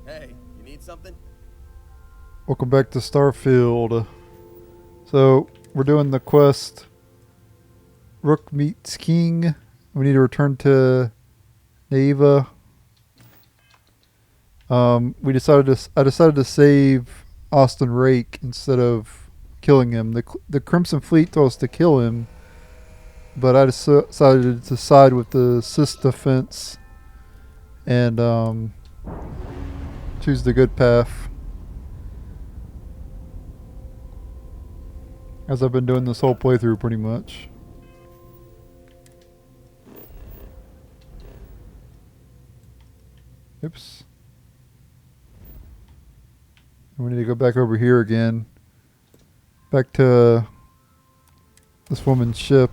Hey, you need something? Welcome back to Starfield. So, we're doing the quest Rook meets King. We need to return to Neva. I decided to save Austin Rake instead of killing him. The Crimson Fleet told us to kill him, but I decided to side with the Sys defense and choose the good path, as I've been doing this whole playthrough pretty much. Oops. We need to go back over here again. Back to this woman's ship.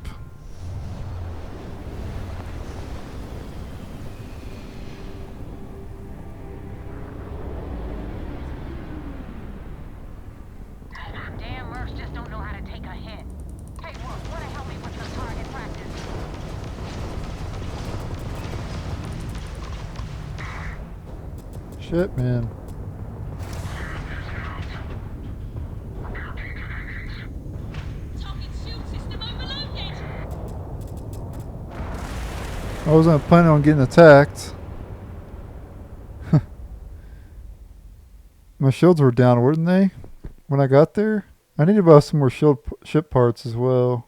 Damn mercs just don't know how to take a hit. Hey, Wolf, wanna help me with some target practice? Shit, man. Target shield system overloaded! I wasn't planning on getting attacked. My shields were down, weren't they? When I got there? I need to buy some more ship parts as well.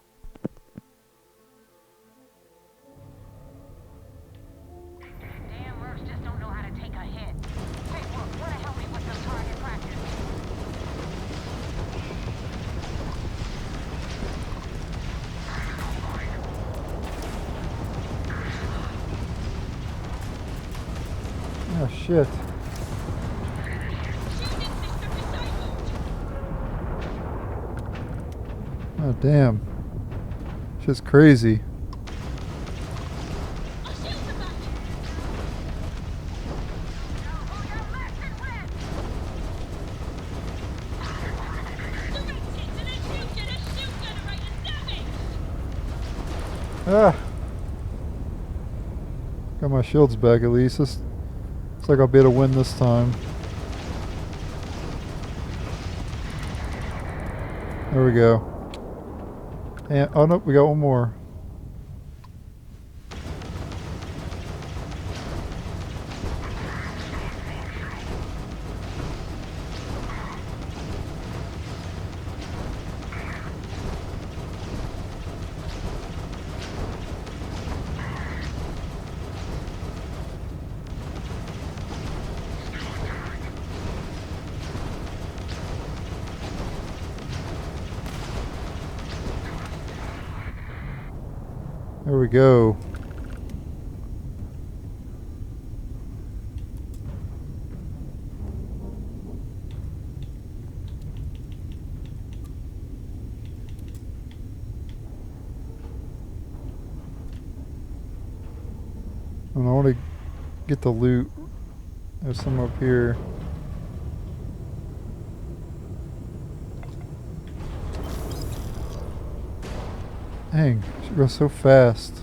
Damn mercs just don't know how to take a hit. Hey, Wolf, wanna help me with some target practice? Oh shit. Shooting system disabled! Oh damn. Shit's crazy. Our shields are back! Hold your blasted breath! Direct hits and a shield generator's damaged! Ah! Got my shields back at least. Looks like I'll be able to win this time. There we go. And, oh nope, we got one more. There we go. And I want to get the loot. There's some up here. Dang, she goes so fast.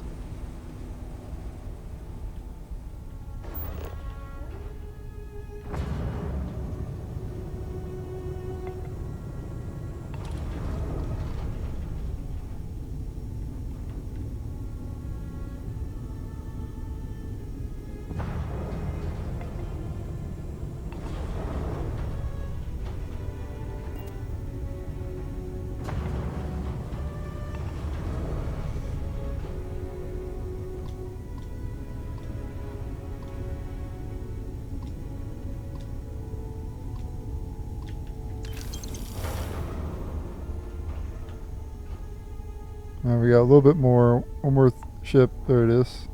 Now we got a little bit more. One more ship. There it is.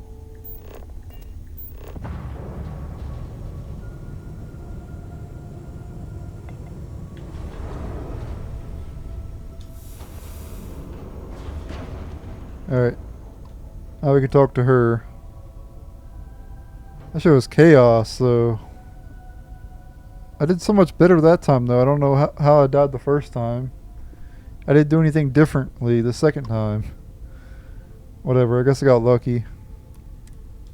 Alright. Now we can talk to her. That shit was chaos, though. I did so much better that time, though. I don't know how I died the first time. I didn't do anything differently the second time. Whatever, I guess I got lucky.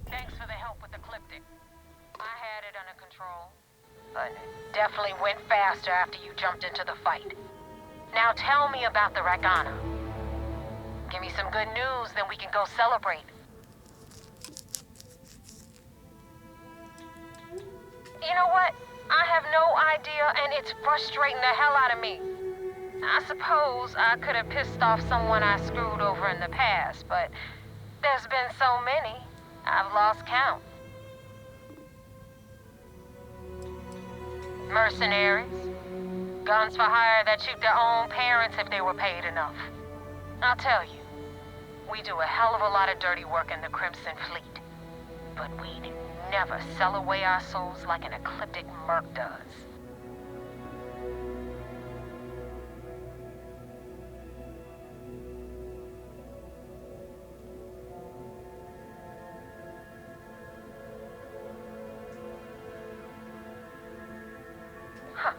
Thanks for the help with the Ecliptic. I had it under control. But it definitely went faster after you jumped into the fight. Now tell me about the Rakana. Give me some good news, then we can go celebrate. You know what? I have no idea, and it's frustrating the hell out of me. I suppose I could have pissed off someone I screwed over in the past, but there's been so many, I've lost count. Mercenaries. Guns for hire that shoot their own parents if they were paid enough. I'll tell you, we do a hell of a lot of dirty work in the Crimson Fleet. But we'd never sell away our souls like an ecliptic merc does. Huh.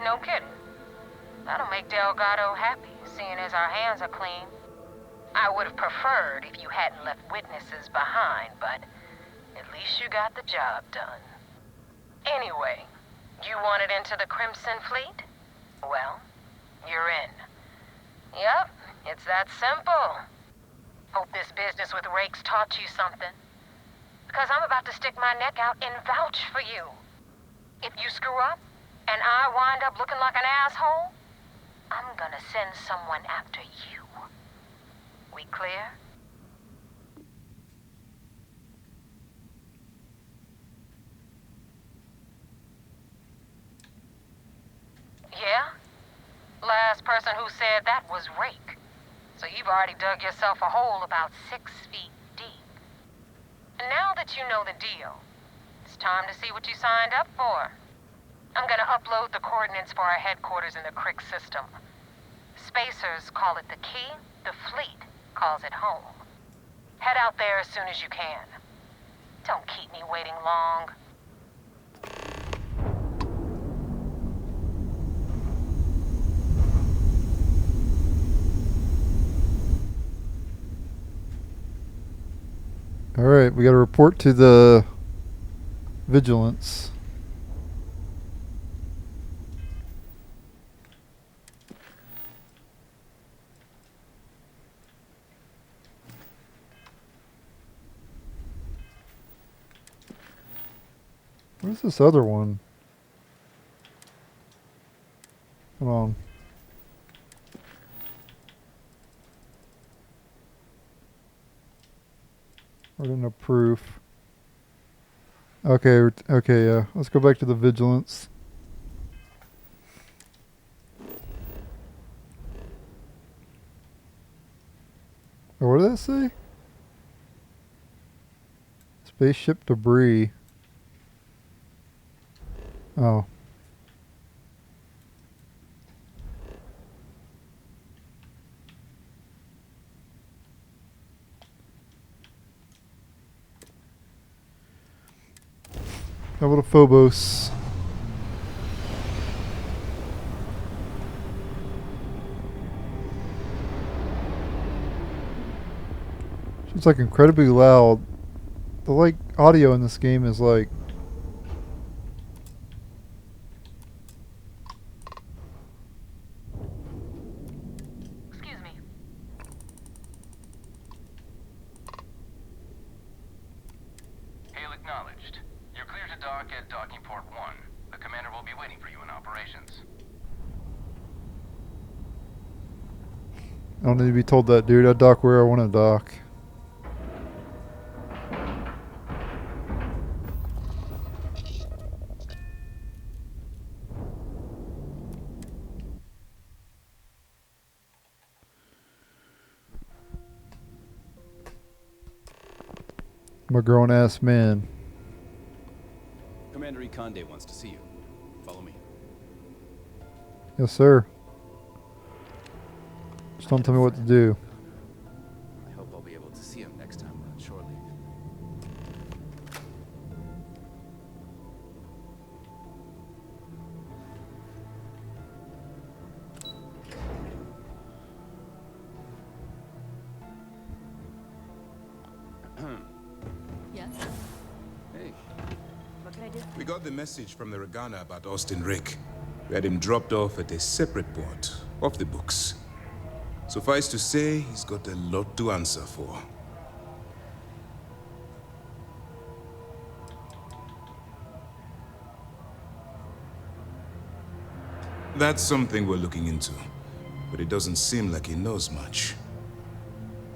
No kidding. That'll make Delgado happy, seeing as our hands are clean. I would have preferred if you hadn't left witnesses behind, but at least you got the job done. Anyway, you wanted into the Crimson Fleet? Well, you're in. Yep, it's that simple. Hope this business with Rake's taught you something. Because I'm about to stick my neck out and vouch for you. If you screw up, and I wind up looking like an asshole, I'm gonna send someone after you. We clear? Yeah? Last person who said that was Rake. So you've already dug yourself a hole about 6 feet deep. And now that you know the deal, it's time to see what you signed up for. I'm gonna upload the coordinates for our headquarters in the Crick system. Spacers call it the key, the fleet calls it home. Head out there as soon as you can. Don't keep me waiting long. Alright, we got to report to the Vigilance. Where's this other one? Come on. Burden of proof. Okay, yeah. Let's go back to the Vigilance. Oh, what did that say? Spaceship debris. Oh. Travel to Phobos. It's like incredibly loud. The like audio in this game is like Excuse me. Hail acknowledged. You're clear to dock at docking port 1. The commander will be waiting for you in operations. I don't need to be told that, dude. I dock where I want to dock. I'm a grown ass man. Commander Ikonde wants to see you. Follow me. Yes, sir. Just don't tell me what to do. I hope I'll be able to see him next time we're on shore leave. Yes? Hey, What can I do? we got the message from the Regana about Austin Rick. We had him dropped off at a separate port, off the books. Suffice to say, he's got a lot to answer for. That's something we're looking into, but it doesn't seem like he knows much.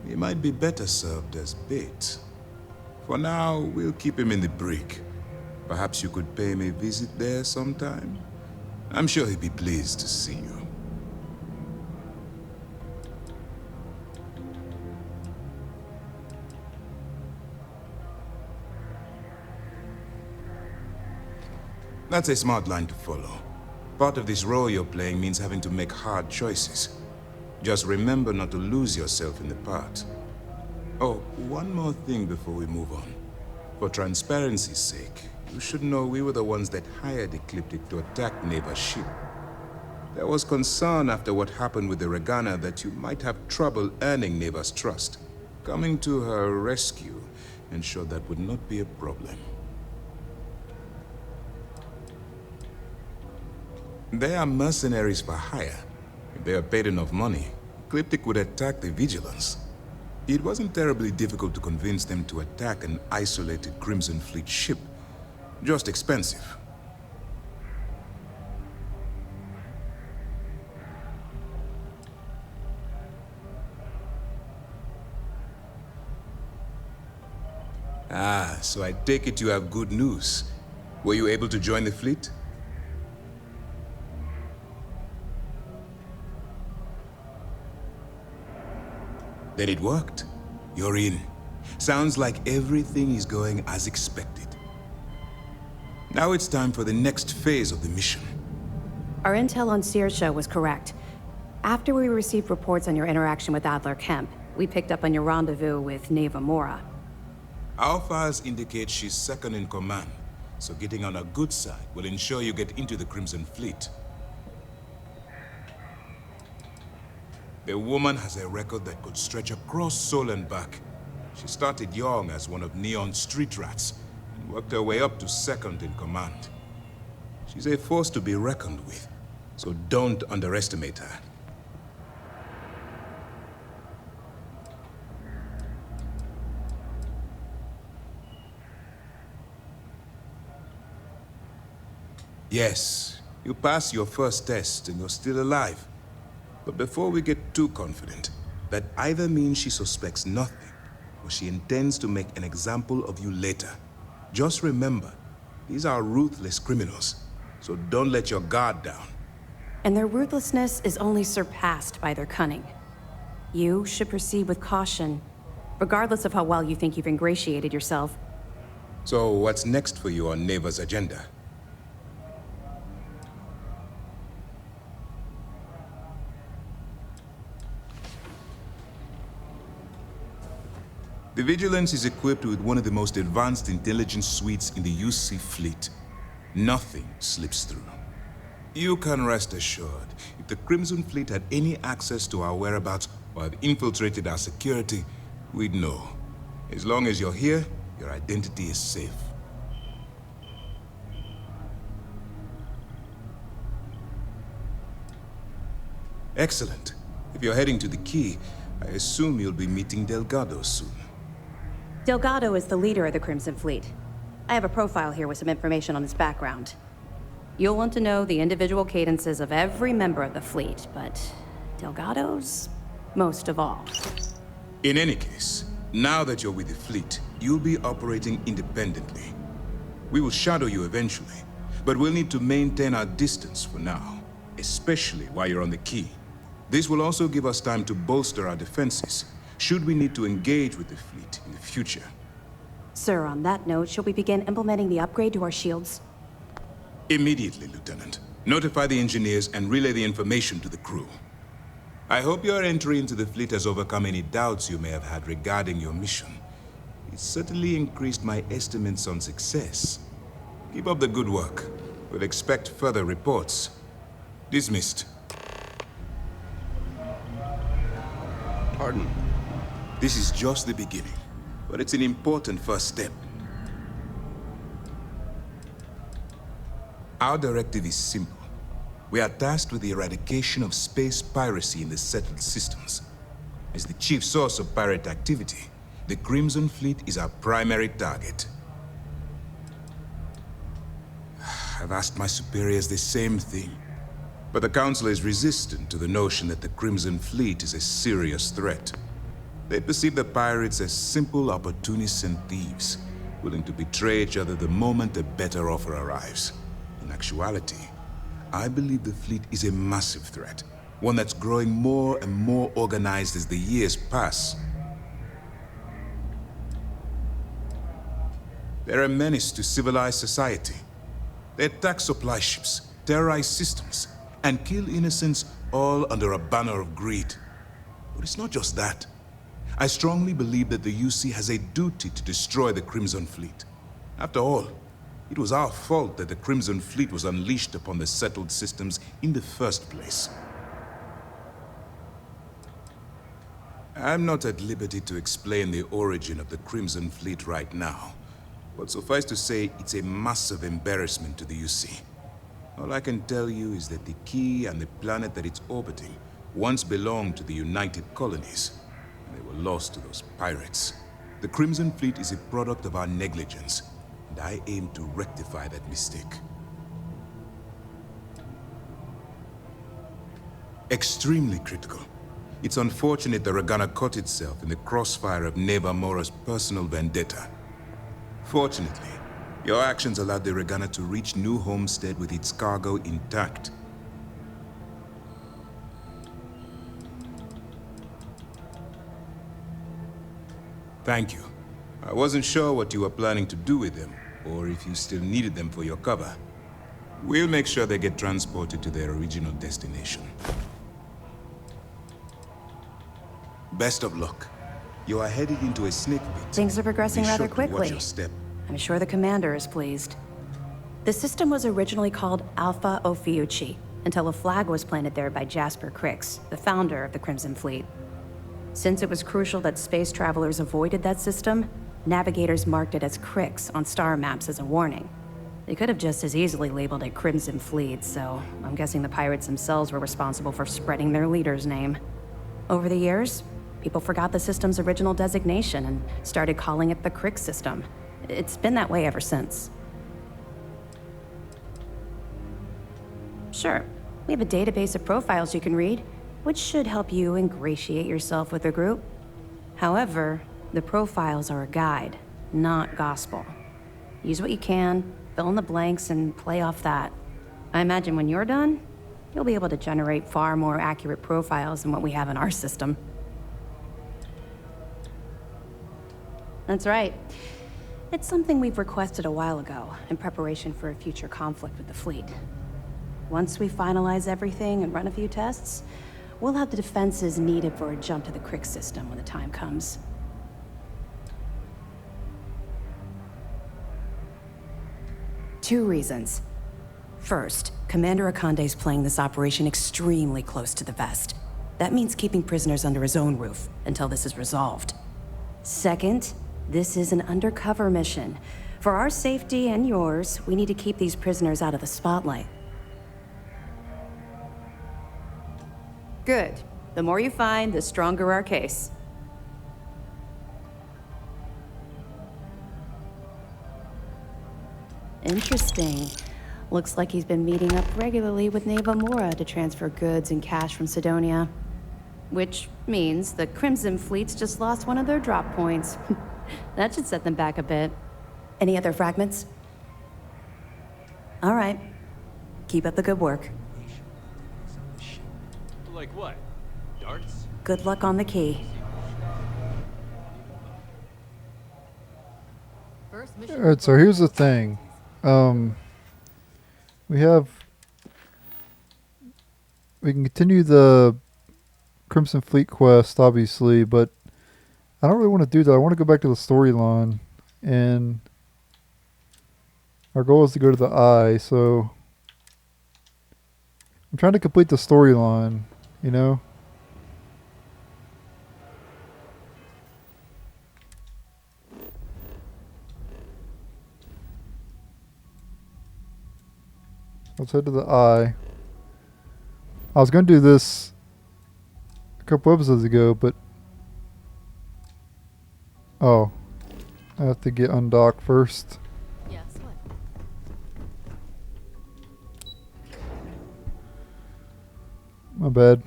He might be better served as bait. For now, we'll keep him in the brig. Perhaps you could pay him a visit there sometime? I'm sure he'd be pleased to see you. That's a smart line to follow. Part of this role you're playing means having to make hard choices. Just remember not to lose yourself in the part. Oh, one more thing before we move on. For transparency's sake, you should know we were the ones that hired Ecliptic to attack Neva's ship. There was concern after what happened with the Regana that you might have trouble earning Neva's trust. Coming to her rescue ensured that would not be a problem. They are mercenaries for hire. If they are paid enough money, Ecliptic would attack the Vigilance. It wasn't terribly difficult to convince them to attack an isolated Crimson Fleet ship. Just expensive. Ah, so I take it you have good news. Were you able to join the fleet? Then it worked. You're in. Sounds like everything is going as expected. Now it's time for the next phase of the mission. Our intel on Saoirse was correct. After we received reports on your interaction with Adler Kemp, we picked up on your rendezvous with Neva Mora. Our files indicate she's second in command, so getting on her good side will ensure you get into the Crimson Fleet. The woman has a record that could stretch across Sol and back. She started young as one of Neon's street rats, and worked her way up to second in command. She's a force to be reckoned with, so don't underestimate her. Yes, you passed your first test and you're still alive. But before we get too confident, that either means she suspects nothing, or she intends to make an example of you later. Just remember, these are ruthless criminals, so don't let your guard down. And their ruthlessness is only surpassed by their cunning. You should proceed with caution, regardless of how well you think you've ingratiated yourself. So what's next for you on Neva's agenda? The Vigilance is equipped with one of the most advanced intelligence suites in the UC fleet. Nothing slips through. You can rest assured, if the Crimson Fleet had any access to our whereabouts or have infiltrated our security, we'd know. As long as you're here, your identity is safe. Excellent. If you're heading to the Key, I assume you'll be meeting Delgado soon. Delgado is the leader of the Crimson Fleet. I have a profile here with some information on his background. You'll want to know the individual cadences of every member of the fleet, but Delgado's most of all. In any case, now that you're with the fleet, you'll be operating independently. We will shadow you eventually, but we'll need to maintain our distance for now, especially while you're on the Key. This will also give us time to bolster our defenses, should we need to engage with the fleet in the future. Sir, on that note, shall we begin implementing the upgrade to our shields? Immediately, Lieutenant. Notify the engineers and relay the information to the crew. I hope your entry into the fleet has overcome any doubts you may have had regarding your mission. It certainly increased my estimates on success. Keep up the good work. We'll expect further reports. Dismissed. Pardon. This is just the beginning, but it's an important first step. Our directive is simple. We are tasked with the eradication of space piracy in the settled systems. As the chief source of pirate activity, the Crimson Fleet is our primary target. I've asked my superiors the same thing, but the Council is resistant to the notion that the Crimson Fleet is a serious threat. They perceive the pirates as simple opportunists and thieves, willing to betray each other the moment a better offer arrives. In actuality, I believe the fleet is a massive threat, one that's growing more and more organized as the years pass. They're a menace to civilized society. They attack supply ships, terrorize systems, and kill innocents, all under a banner of greed. But it's not just that. I strongly believe that the UC has a duty to destroy the Crimson Fleet. After all, it was our fault that the Crimson Fleet was unleashed upon the settled systems in the first place. I'm not at liberty to explain the origin of the Crimson Fleet right now, but suffice to say, it's a massive embarrassment to the UC. All I can tell you is that the key and the planet that it's orbiting once belonged to the United Colonies, and they were lost to those pirates. The Crimson Fleet is a product of our negligence, and I aim to rectify that mistake. Extremely critical. It's unfortunate the Regana caught itself in the crossfire of Neva Mora's personal vendetta. Fortunately, your actions allowed the Regana to reach New Homestead with its cargo intact. Thank you. I wasn't sure what you were planning to do with them, or if you still needed them for your cover. We'll make sure they get transported to their original destination. Best of luck. You are headed into a snake pit. Things are progressing Be rather sure to watch quickly. your step. I'm sure the commander is pleased. The system was originally called Alpha Ophiuchi, until a flag was planted there by Jasper Crix, the founder of the Crimson Fleet. Since it was crucial that space travelers avoided that system, navigators marked it as Crix on star maps as a warning. They could have just as easily labeled it Crimson Fleet, so I'm guessing the pirates themselves were responsible for spreading their leader's name. Over the years, people forgot the system's original designation and started calling it the Crix system. It's been that way ever since. Sure, we have a database of profiles you can read, which should help you ingratiate yourself with the group. However, the profiles are a guide, not gospel. Use what you can, fill in the blanks, and play off that. I imagine when you're done, you'll be able to generate far more accurate profiles than what we have in our system. That's right. It's something we've requested a while ago, in preparation for a future conflict with the fleet. Once we finalize everything and run a few tests, we'll have the defenses needed for a jump to the Crix system when the time comes. Two reasons. First, Commander Akande's playing this operation extremely close to the vest. That means keeping prisoners under his own roof until this is resolved. Second, this is an undercover mission. For our safety and yours, we need to keep these prisoners out of the spotlight. Good. The more you find, the stronger our case. Interesting. Looks like he's been meeting up regularly with Neva Mora to transfer goods and cash from Sidonia. Which means the Crimson Fleet's just lost one of their drop points. That should set them back a bit. Any other fragments? All right. Keep up the good work. Like what? Darts? Good luck on the key. Alright, so here's the thing. We can continue the Crimson Fleet quest, obviously, but I don't really want to do that. I want to go back to the storyline, and our goal is to go to the Eye, so I'm trying to complete the storyline, you know? Let's head to the eye. I was going to do this a couple episodes ago, but... Oh. I have to get undocked first. Yes, what? My bad.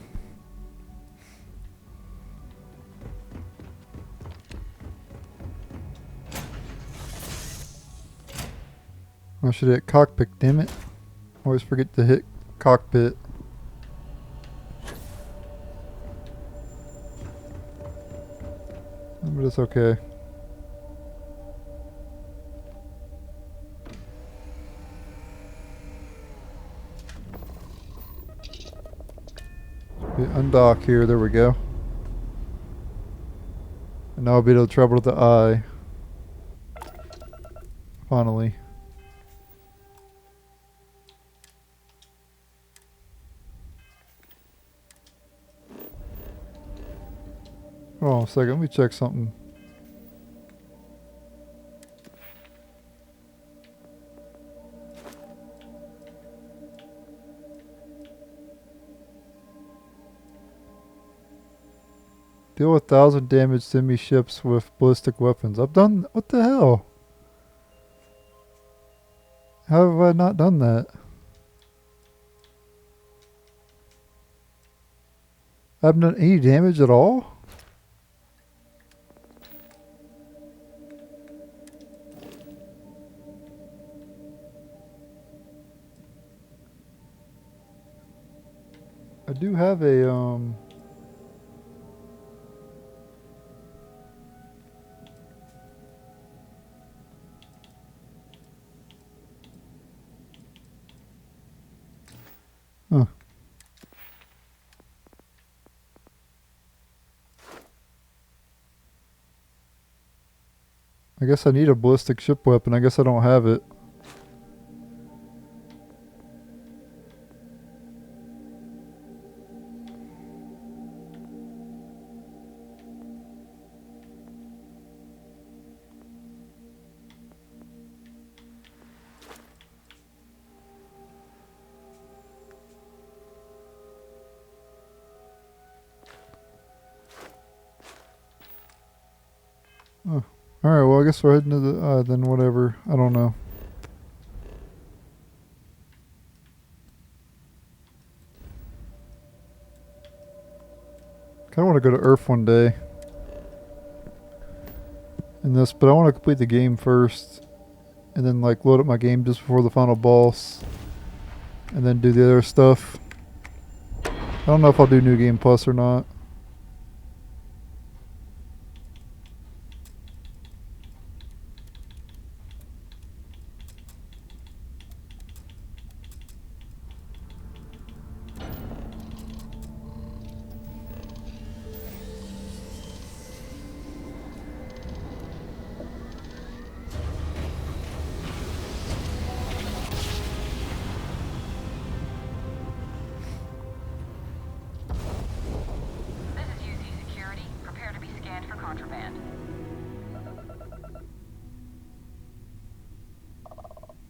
I should hit cockpit, damn it. Always forget to hit cockpit. But it's okay. Undock here, there we go. And now I'll be able to travel to the eye. Finally. Hold on a second, let me check something. Deal 1,000 damage to enemy ships with ballistic weapons. I've done... What the hell? How have I not done that? I haven't done any damage at all? I do have a, Huh. I guess I need a ballistic ship weapon. I guess I don't have it. Oh. Alright, well I guess we're heading to the, then whatever. I don't know. Kinda want to go to Earth one day. In this, but I want to complete the game first. And then like load up my game just before the final boss. And then do the other stuff. I don't know if I'll do New Game Plus or not. This is UC Security. Prepare to be scanned for contraband.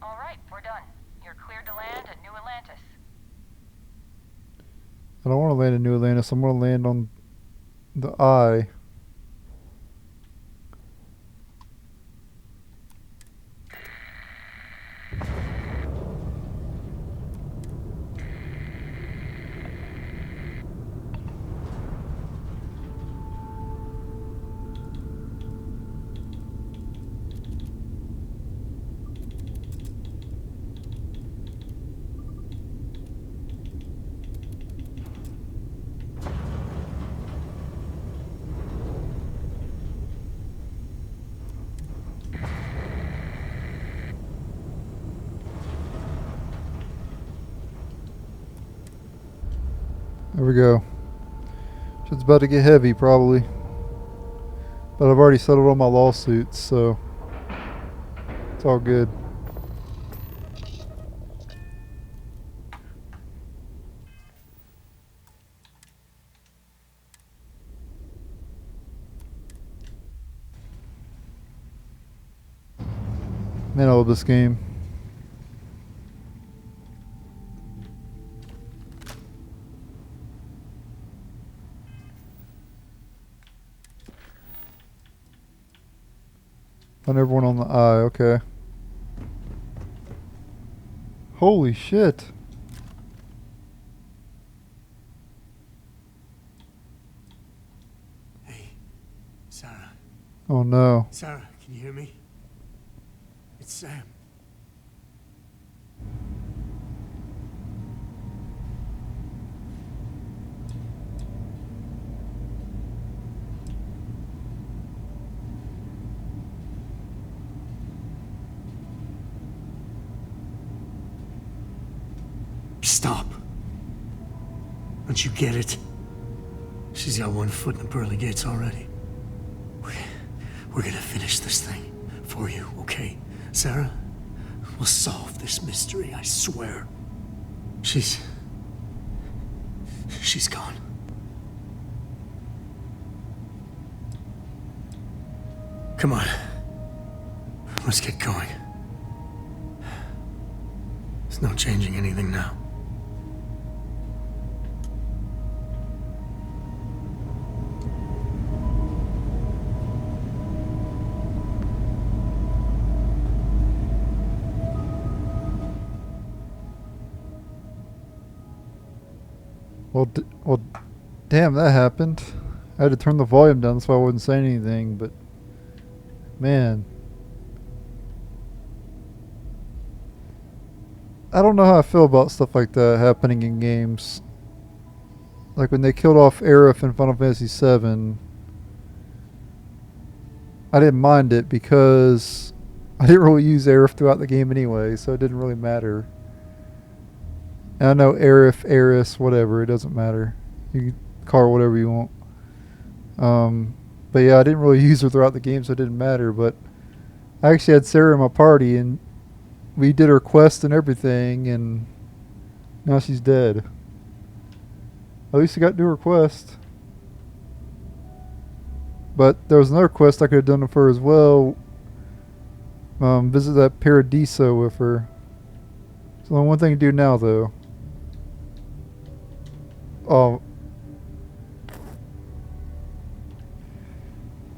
All right, we're done. You're cleared to land at New Atlantis. I don't want to land in New Atlantis. I'm going to land on the Eye. There we go. Shit's about to get heavy, probably. But I've already settled all my lawsuits, so it's all good. Man, I love this game. On everyone on the eye, okay. Holy shit. Hey, Sarah. Oh no. Sarah, can you hear me? It's Sam. Stop. Don't you get it? She's got one foot in the pearly gates already. We're gonna finish this thing for you, okay? Sarah? We'll solve this mystery, I swear. She's gone. Come on. Let's get going. There's no changing anything now. Well, damn, that happened. I had to turn the volume down so I wouldn't say anything, but man. I don't know how I feel about stuff like that happening in games. Like when they killed off Aerith in Final Fantasy VII, I didn't mind it because I didn't really use Aerith throughout the game anyway, so it didn't really matter. And I know Aerith, Aeris, whatever, it doesn't matter. You can call her whatever you want. But yeah, I didn't really use her throughout the game, so it didn't matter. But I actually had Sarah in my party, and we did her quest and everything, and now she's dead. At least I got to do her quest. But there was another quest I could have done for her as well. Visit that Paradiso with her. So the one thing to do now, though. Oh.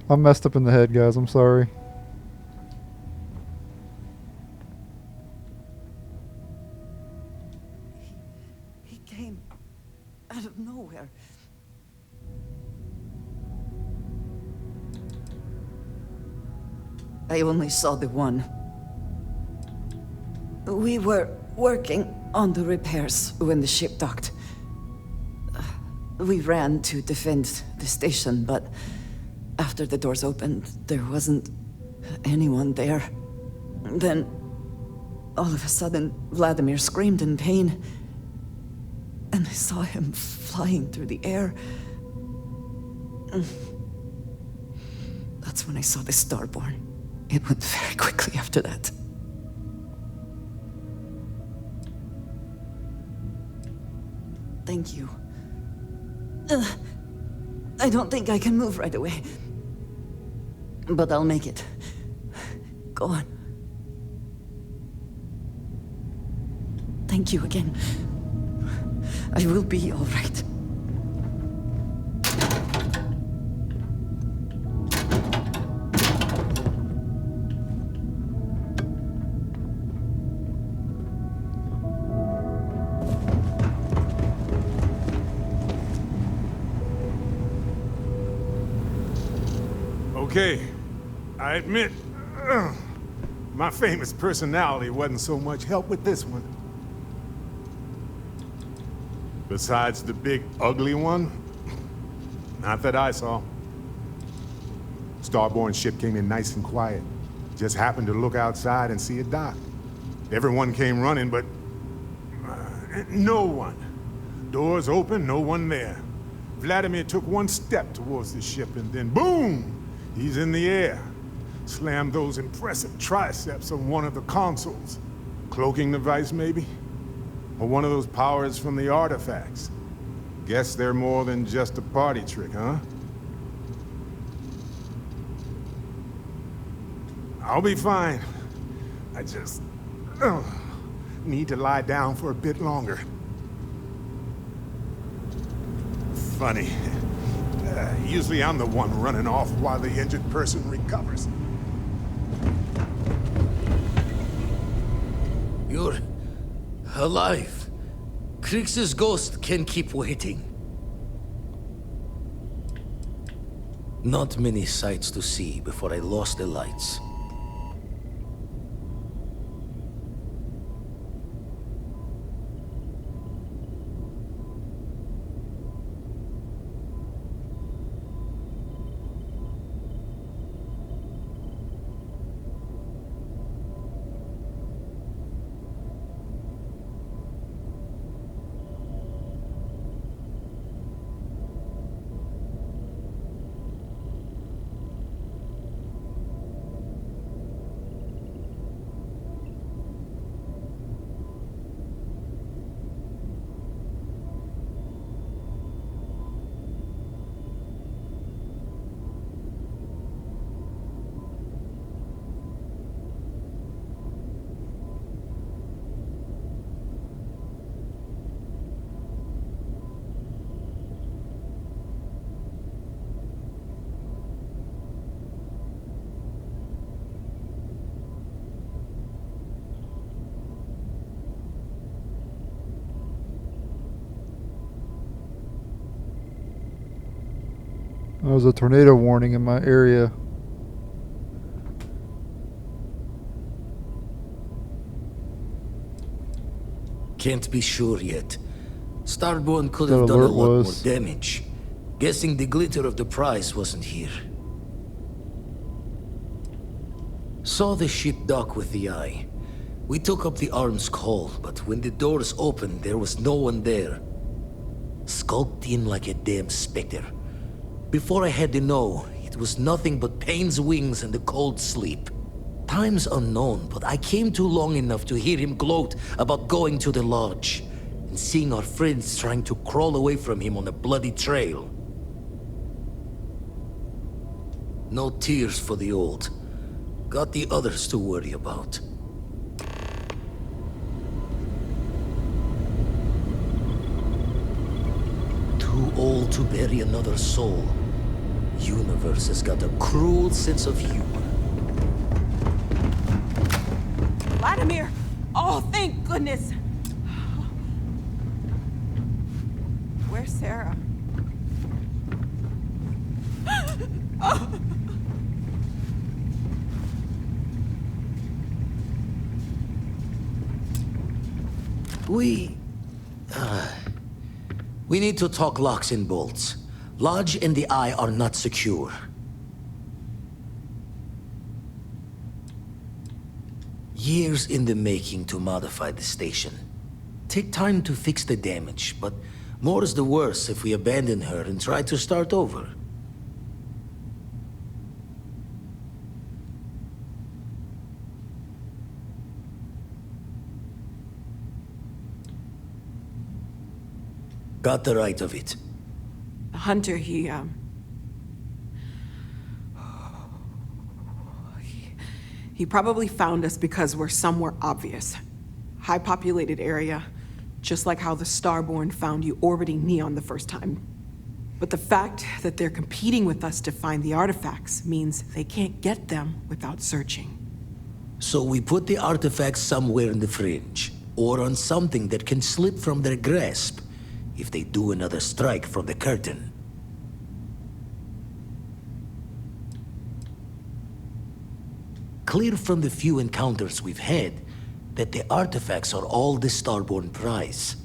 I'm messed up in the head, guys. I'm sorry. He came out of nowhere. I only saw the one. We were working on the repairs when the ship docked. We ran to defend the station, but after the doors opened, there wasn't anyone there. Then, all of a sudden, Vladimir screamed in pain, and I saw him flying through the air. That's when I saw the Starborn. It went very quickly after that. Thank you. I don't think I can move right away. But I'll make it. Go on. Thank you again. I will be all right. Okay, I admit, my famous personality wasn't so much help with this one. Besides the big, ugly one, not that I saw. Starborn ship came in nice and quiet. Just happened to look outside and see it dock. Everyone came running, but no one. Doors open, no one there. Vladimir took one step towards the ship and then boom! He's in the air. Slammed those impressive triceps on one of the consoles. Cloaking device, maybe? Or one of those powers from the artifacts. Guess they're more than just a party trick, huh? I'll be fine. I just need to lie down for a bit longer. Funny. Usually I'm the one running off while the injured person recovers. You're alive. Krix's ghost can keep waiting. Not many sights to see before I lost the lights. There was a tornado warning in my area. Can't be sure yet. Starborn could That have done a alert lot more was. damage. Guessing the glitter of the prize wasn't here. Saw the ship dock with the eye. We took up the arms call, but when the doors opened, there was no one there. Skulked in like a damn specter. Before I had to know, it was nothing but Pain's wings and the cold sleep. Time's unknown, but I came too long enough to hear him gloat about going to the lodge, and seeing our friends trying to crawl away from him on a bloody trail. No tears for the old. Got the others to worry about. Too old to bury another soul. Universe has got a cruel sense of humor. Vladimir! Oh, thank goodness! Where's Sarah? Oh. We need to talk locks and bolts. Lodge and the Eye are not secure. Years in the making to modify the station. Take time to fix the damage, but more is the worse if we abandon her and try to start over. Got the right of it. Hunter, he probably found us because we're somewhere obvious. High-populated area, just like how the Starborn found you orbiting Neon the first time. But the fact that they're competing with us to find the artifacts means they can't get them without searching. So we put the artifacts somewhere in the fringe, or on something that can slip from their grasp if they do another strike from the curtain. Clear from the few encounters we've had that the artifacts are all the Starborn prize.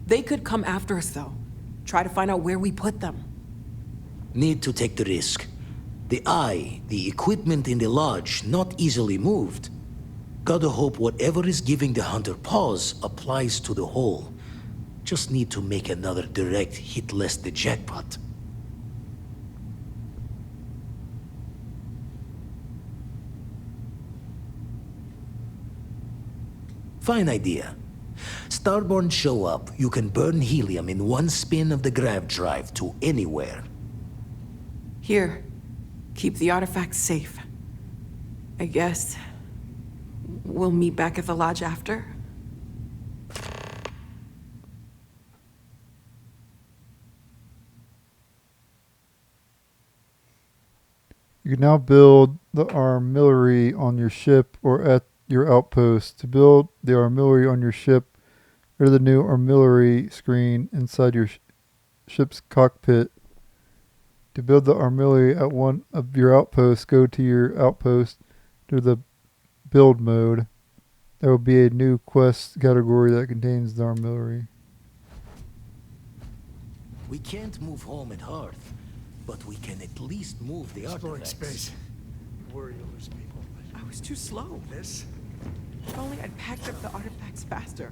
They could come after us, though. Try to find out where we put them. Need to take the risk. The Eye, the equipment in the lodge, not easily moved. Gotta hope whatever is giving the Hunter pause applies to the whole. Just need to make another direct hit less the jackpot. Fine idea. Starborn show up, you can burn helium in one spin of the grav drive to anywhere. Here, keep the artifacts safe. I guess we'll meet back at the lodge after. You can now build the armillary on your ship or at your outpost. To build the artillery on your ship, go to the new artillery screen inside your ship's cockpit. To build the artillery at one of your outposts, go to your outpost to the build mode. There will be a new quest category that contains the artillery. We can't move home at Hearth, but we can at least move the Exploring artifacts. space. Worry you'll lose people. I was too slow. This? If only I'd packed up the artifacts faster.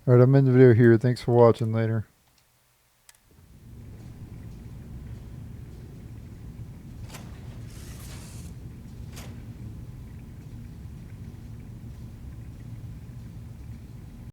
Alright, I'm in the video here. Thanks for watching. Later.